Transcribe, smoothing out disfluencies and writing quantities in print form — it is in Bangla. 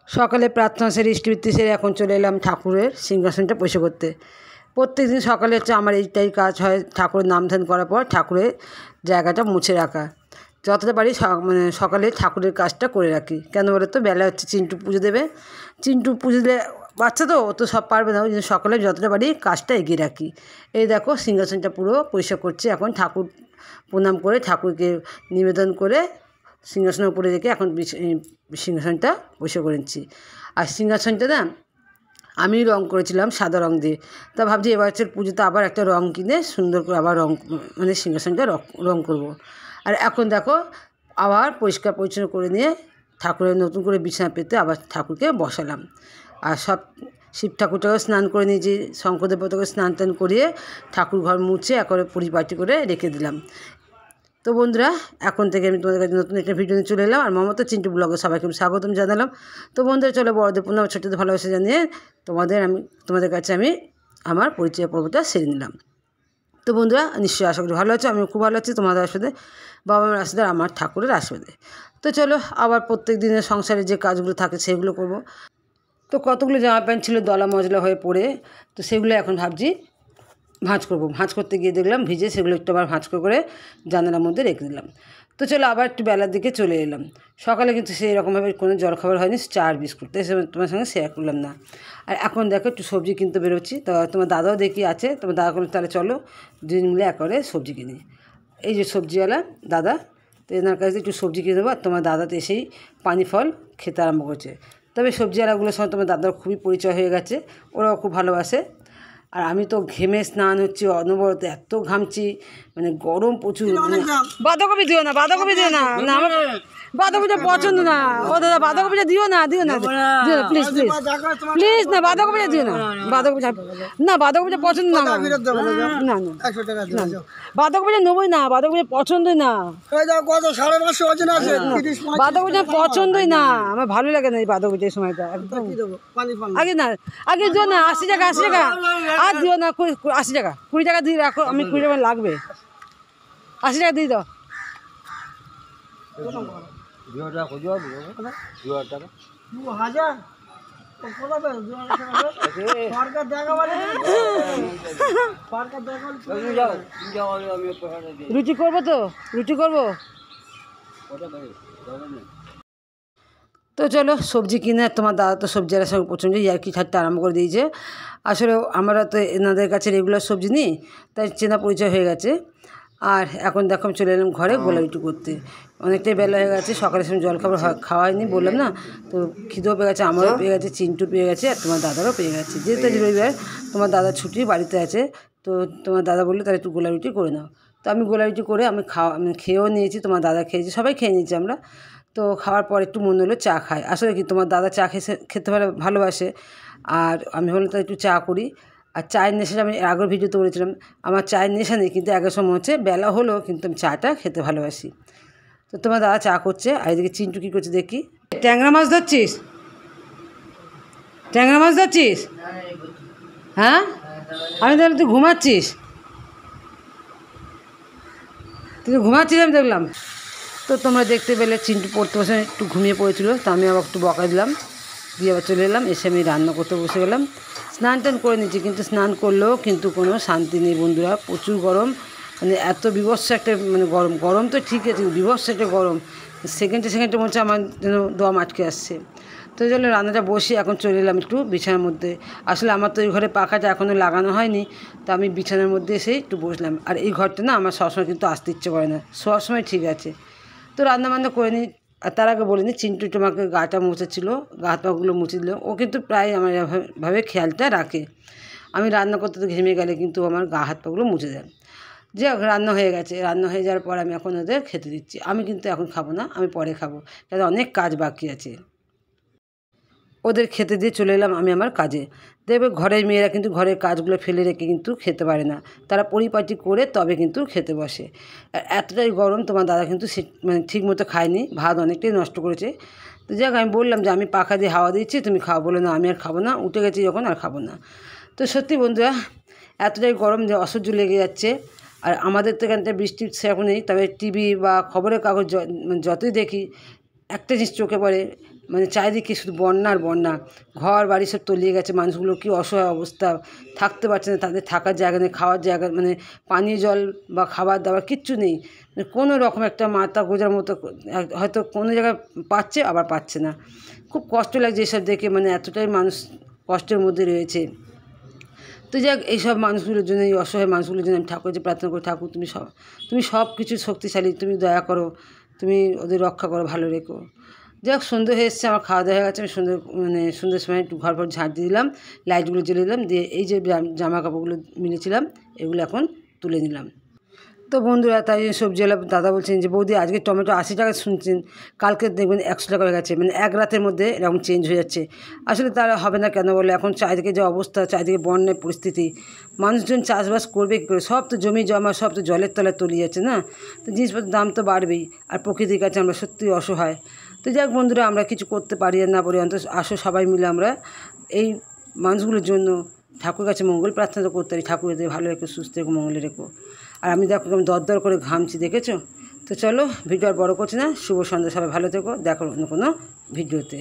সকালে প্রার্থনা সেরে ইষ্টবৃত্তি সেরে এখন চলে এলাম ঠাকুরের সিংহাসনটা পরিষ্কার করতে। প্রত্যেকদিন সকালে হচ্ছে আমার এইটাই কাজ হয়, ঠাকুরের নাম ধ্যান করার পর ঠাকুরের জায়গাটা মুছে রাখা। যতটা পারি সকালে ঠাকুরের কাজটা করে রাখি। কেন বলে তো বেলা হচ্ছে চিন্টু পুজো দেবে, চিন্টু পুজো দিলে বাচ্চা তো ও তো সব পারবে না, ওই জন্য সকালে যতটা পারি কাজটা এগিয়ে রাখি। এই দেখো সিংহাসনটা পুরো পরিষ্কার করছি। এখন ঠাকুর প্রণাম করে ঠাকুরকে নিবেদন করে সিংহাসনের উপরে রেখে এখন সিংহাসনটা পরিষ্কার করে নিচ্ছি। আর সিংহাসনটা না আমি রং করেছিলাম সাদা রং দিয়ে, তা ভাবছি এবছর পুজোতে আবার একটা রং কিনে সুন্দর করে আবার রং সিংহাসনটা রং করব। আর এখন দেখো আবার পরিষ্কার পরিচ্ছন্ন করে নিয়ে ঠাকুরের নতুন করে বিছানা পেতে আবার ঠাকুরকে বসালাম। আর সব শিব ঠাকুরটাকে স্নান করে নিয়েছি, শঙ্করদেবতাকে স্নান টান করিয়ে ঠাকুর ঘর মুছে একবারে পরিপাটি করে রেখে দিলাম। তো বন্ধুরা, এখন থেকে আমি তোমাদের কাছে নতুন একটা ভিডিও নিয়ে চলে এলাম। আর মমতা চিন্টু ব্লগে সবাইকে স্বাগতম জানালাম। তো বন্ধুরা চলো বড়দের প্রণাম ছোটদের ভালোবাসা জানিয়ে তোমাদের কাছে আমি আমার পরিচয় পর্বটা সেরে নিলাম। তো বন্ধুরা নিশ্চয়ই আশা করি ভালো আছো, আমি খুব ভালো আছি তোমাদের আশীর্বাদে, বাবা মার আশীর্বাদে, আমার ঠাকুরের আশীর্বাদে। তো চলো আবার প্রত্যেক দিনের সংসারে যে কাজগুলো থাকে সেগুলো করব। তো কতগুলো জামা প্যান্ট ছিল দলা মজলা হয়ে পড়ে, তো সেগুলো এখন ভাবছি ভাঁজ করব। ভাঁজ করতে গিয়ে দেখলাম ভিজে, সেগুলো একটু আবার ভাঁজ করে জানালার মধ্যে রেখে দিলাম। তো চলো আবার একটু বেলার দিকে চলে এলাম। সকালে কিন্তু সেই রকমভাবে কোনো জলখাবার হয়নি, চা আর বিস্কুট, তাই তোমার সঙ্গে শেয়ার করলাম না। আর এখন দেখো একটু সবজি কিনতে বেরোচ্ছি, তো তোমার দাদাও দেখি আছে, তোমার দাদা করলে তাহলে চলো দুজন মিলে একবারে সবজি কিনি। এই যে সবজিওয়ালা দাদা, তো এনার কাছে একটু সবজি কিনে দেবো। আর তোমার দাদা তো এসেই পানি ফল খেতে আরম্ভ করছে। তবে সবজিওয়ালাগুলোর সঙ্গে তোমার দাদার খুবই পরিচয় হয়ে গেছে, ওরাও খুব ভালোবাসে। আর আমি তো ঘেমে স্নান হচ্ছি অনবরত, এত ঘামছি, গরম প্রচুর। বাঁধাকপি দিও না, বাঁধাকপি দিও না, না আমার বাঁধাকপিটা পছন্দ না। ও দাদা বাঁধাকপিটা দিও না, দিও না, দিও না প্লিজ প্লিজ প্লিজ, না বাঁধাকপিটা দিও না, বাঁধাকপিটা না, বাঁধাকপিটা পছন্দ না, না না বাঁধাকপিটা নেবই না, বাঁধাকপিটা পছন্দই না, বাঁধাকপিটা পছন্দই না, আমার ভালো লাগে না এই বাঁধাকপিটার সময়টা একদম। আগে না, আগে দিও না, 80 টাকা 80 টাকা, আর দিও না, 80 টাকা 20 টাকা দিয়ে রাখো, আমি 20 টাকা লাগবে, 80 টাকা দিয়ে দাও। রুটি করবো, তো রুটি করবো। তো চলো সবজি কিনে, তোমার দাদা তো সবজির সঙ্গে প্রচণ্ড ইয়ার্কি ঠাট্টা আরম্ভ করে দিয়েছে। আসলে আমরা তো এনাদের কাছে রেগুলার সবজি নিই, তাই চেনা পরিচয় হয়ে গেছে। আর এখন দেখো আমি চলে এলাম ঘরে গোলা রুটি করতে। অনেকটাই বেলা হয়ে গেছে, সকালের সময় জলখাবার খাওয়া হয়নি বললাম না, তো খিদেও পেয়ে গেছে, আমারও পেয়ে গেছে, চিন্টু পেয়ে গেছে, আর তোমার দাদারও পেয়ে গেছে। যেহেতু রবিবার তোমার দাদা ছুটি বাড়িতে আছে, তো তোমার দাদা বললো তাহলে একটু গোলা রুটি করে নাও। তো আমি গোলা রুটি করে আমি খেয়েও নিয়েছি, তোমার দাদা খেয়েছি, সবাই খেয়ে নিয়েছি আমরা। তো খাওয়ার পর একটু মনে হলো চা খাই। আসলে কি তোমার দাদা চা খেতে ভালোবাসে, আর আমি হলো তো একটু চা করি। আর চায়ের নেশাটা আমি আগের ভিডিওতে বলেছিলাম, আমার চায়ের নেশা নেই, কিন্তু আগের সময় হচ্ছে বেলা হলো কিন্তু আমি চাটা খেতে ভালোবাসি। তো তোমার দাদা চা করছে, আর এদিকে চিন্টু কী করছে দেখি। ট্যাংরা মাছ ধরছিস, ট্যাংরা মাছ ধরছিস? হ্যাঁ, আমি তাহলে তুই ঘুমাচ্ছিস, তুই ঘুমাচ্ছিস আমি দেখলাম। তো তোমরা দেখতে পেলে চিন্টু পড়তে বসে একটু ঘুমিয়ে পড়েছিল, তো আমি আবার একটু বকা দিলাম, দিয়ে আবার চলে এলাম। এসে আমি রান্না করতে বসে গেলাম। স্নান টান করে নিচ্ছি, কিন্তু স্নান করলেও কিন্তু কোনো শান্তি নেই বন্ধুরা, প্রচুর গরম, এত বিভৎস একটা গরম তো ঠিক আছে, বিভৎস একটা গরম, সেকেন্ডে মনে হচ্ছে আমার যেন দম আটকে আসছে। তো চলো রান্নাটা বসে এখন চলে এলাম একটু বিছানার মধ্যে। আসলে আমার তো এই ঘরে পাখাটা এখনও লাগানো হয়নি, তো আমি বিছানার মধ্যে এসে একটু বসলাম। আর এই ঘরটা না আমার সবসময় কিন্তু আসতে ইচ্ছে করে না, সবসময় ঠিক আছে। তো রান্নাবান্না করে নিই। আর তার আগে বলে নিই, চিন্টু তোমাকে গাটা মুছেছিল, গা হাত পাগুলো মুছে দিল, ও কিন্তু প্রায় আমার এভাবে খেয়ালটা রাখে। আমি রান্না করতে তো ঘেমে গেলে কিন্তু আমার গা হাত পাগুলো মুছে দেয়। যে রান্না হয়ে গেছে, রান্না হয়ে যাওয়ার পর আমি এখন ওদের খেতে দিচ্ছি। আমি কিন্তু এখন খাবো না, আমি পরে খাবো, কারণ অনেক কাজ বাকি আছে। ওদের খেতে দিয়ে চলে এলাম আমি আমার কাজে। দেখবে ঘরের মেয়েরা কিন্তু ঘরের কাজগুলো ফেলে রেখে কিন্তু খেতে পারে না, তারা পরিপাটি করে তবে কিন্তু খেতে বসে। আর এতটাই গরম, তোমার দাদা কিন্তু ঠিক মতো খায়নি, ভাত অনেকটাই নষ্ট করেছে। তো যাক আমি বললাম যে আমি পাখা দিয়ে হাওয়া দিচ্ছি, তুমি খাও, বলে না আমি আর খাবো না, উঠে গেছি যখন আর খাবো না। তো সত্যি বন্ধুরা এতটাই গরম যে অসহ্য লেগে যাচ্ছে। আর আমাদের তো এখানটা বৃষ্টির সেরকম নেই, তবে টিভি বা খবরের কাগজ যতই দেখি একটা জিনিস চোখে পড়ে, মানে চারিদিকে শুধু বন্যা আর বন্যা, ঘর বাড়ি সব তলিয়ে গেছে, মানুষগুলো কি অসহায় অবস্থা, থাকতে পারছে না, তাদের থাকার জায়গা নেই, খাওয়ার জায়গা মানে পানীয় জল বা খাবার দাবার কিচ্ছু নেই, মানে কোনো রকম একটা মাথা গোঁজার মতো হয়তো কোনো জায়গায় পাচ্ছে আবার পাচ্ছে না। খুব কষ্ট লাগছে এসব দেখে, মানে এতটাই মানুষ কষ্টের মধ্যে রয়েছে। তো যাক, এইসব মানুষগুলোর জন্য, এই অসহায় মানুষগুলোর জন্য আমি ঠাকুর যে প্রার্থনা করি, ঠাকুর তুমি সব কিছু শক্তিশালী, তুমি দয়া করো, তুমি ওদের রক্ষা করো, ভালো রেখো। যাক, সন্ধ্যে হয়ে এসছে, আমার খাওয়া দাওয়া হয়ে গেছে, আমি সন্ধ্যের সময় একটু ঘর ঝাঁট দিয়ে দিলাম, লাইটগুলো জ্বেলে দিলাম, দিয়ে এই যে জামা কাপড়গুলো মিলেছিলাম এগুলো এখন তুলে নিলাম। তো বন্ধুরা, তাই সবজিওয়ালা দাদা বলছেন যে বৌদি আজকে টমেটো 80 টাকা শুনছেন, কালকে দেখবেন 100 টাকা হয়ে গেছে, মানে এক রাতের মধ্যে এরকম চেঞ্জ হয়ে যাচ্ছে। আসলে তারা হবে না কেন বলে, এখন চারিদিকে যে অবস্থা, চারিদিকে বন্যার পরিস্থিতি, মানুষজন চাষবাস করবে কী করে, সব তো জমি জমা সব তো জলের তলায় তলিয়ে যাচ্ছে না, তো জিনিসপত্রের দাম তো বাড়বেই, আর প্রকৃতির কাছে আমরা সত্যিই অসহায়। তো যাক বন্ধুরা, আমরা কিছু করতে পারি আর না পারি, অন্তত আসো সবাই মিলে আমরা এই মানুষগুলোর জন্য ঠাকুর কাছে মঙ্গল প্রার্থনা করতে পারি, ঠাকুর এদের ভালো রেখো, সুস্থ রেখো, মঙ্গলে রেখো। আর আমি দেখো আমি দরদর করে ঘামছি, দেখেছো? তো চলো, ভিডিও আর বড়ো করছি না, শুভ সন্ধ্যা, সবাই ভালো থেকো, দেখো অন্য কোনো ভিডিওতে।